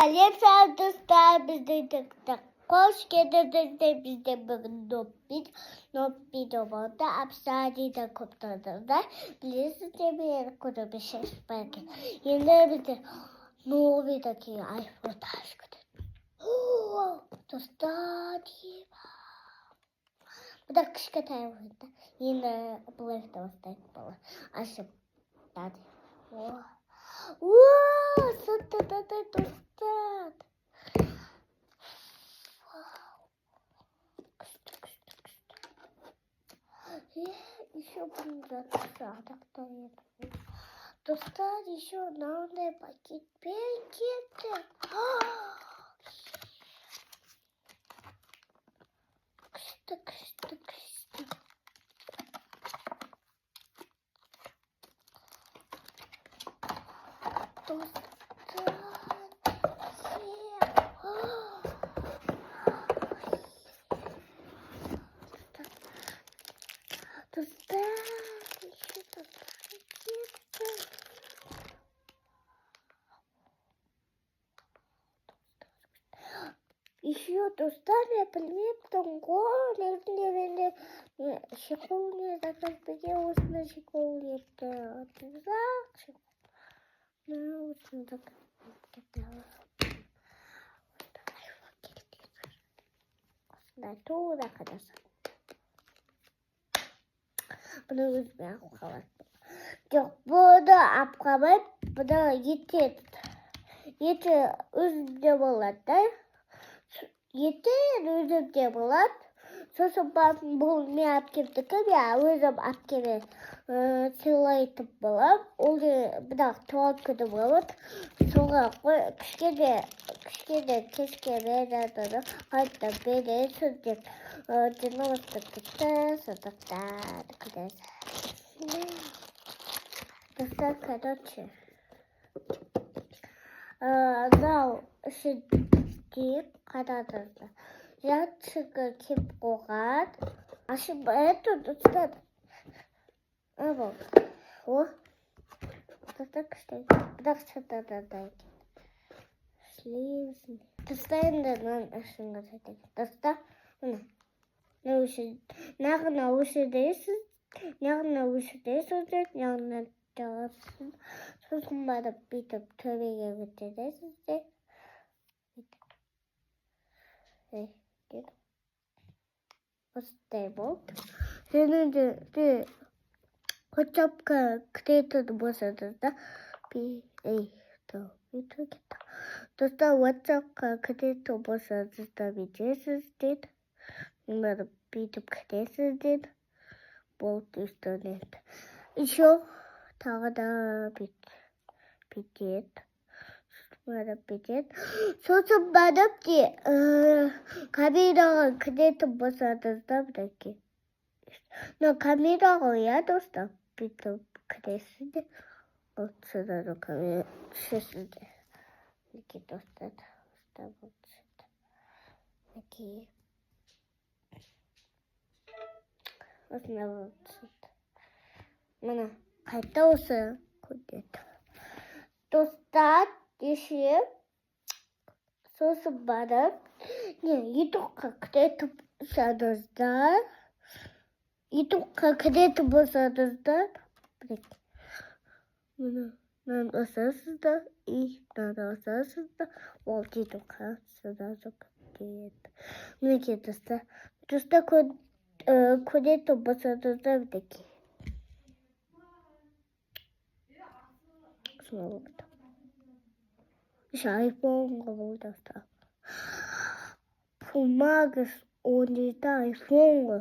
Лепса достар бізді қош келдіңіздер бізде бүгін нопи добалда абсадида көптадырда білесіздер мен көбі шешпәке. Енді бізде новый такие айфон ашқыды. Достар дейба. Бұда кішкентай ойында. Енді бұлай бастайды бала. Ашып дады. Саттады достар. Еще будет садок-то нет. Достар еще надо пакет пакеты. Еще достали предметом голос, не школьный заказ поделал на школе это отвязался. Ну, вот так кидала. Да, туда кадаса. Bunu üzmeye kalır. Yok, burada apkamı, burada yeter üzümde болады. Yeter üzümde болады. Сосын ben bunu ne yaptırdıkım ya, özüm apkemi сыйлайтып болам. Ол бірақ туған күні болады. Соға кішкене кешке береді, қайта бересің деп. Динамостық күтті, сондықтан күнесі. Достар, короче. Анау ішінде қарадыңыздар. Жат-шығы кеп қоған. Ашып бәйті достар. Абыл. О. Достар күшті. Бірақ шатадан шлеймісін. Достар енді нан ашыңға сәтек. Достар, мұна. Нағына өші дейсіз. Нағына жағасыз. Сосын барып бүйтіп төбеге көтересіз де. Осындай болды. Және де WhatsApp-қа кіретіні болсаңыз да достар, WhatsApp-қа кіретіні болсаңыз да бүйтесіз деді. Барып бүйтіп кіресіз деді. Болды үстінен. Еще тағы да бүйтеді. Сосын барып де камераға кіретін болсаңыз да бұдаке. Но камераға я достар бүйтіп кіресіз де. Содан камера түсесіз де. Неке достар. Неке. Осында болды. Мына қайта осы көрдеді. Достар, деше, сосын барып, ютубқа кіретіп болсаңыздар, мынаны басасыздар, ол ютубқа сразу кіреді. Мінекей достар, көретін болсаңыздар мінекей. Смотрите. Еще айфонға болды достар. Помагас ойнайды айфонға.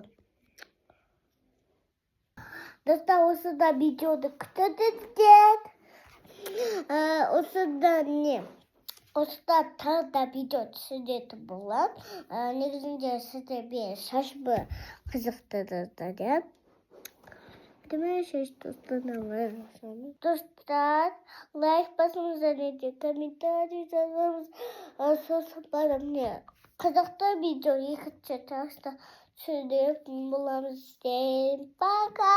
Достар, осында видеоны күтіңіздер. Осында тағы видео түсіретін болады. Негізінде сіздер мен шашымы қызықтырыңыздар. Демей шаш достар, достар, лайк басыңыздар, комментарий жазыңыз. Сосын барып не қызықты видео екінші тақста түсіріп боламыз. Пока!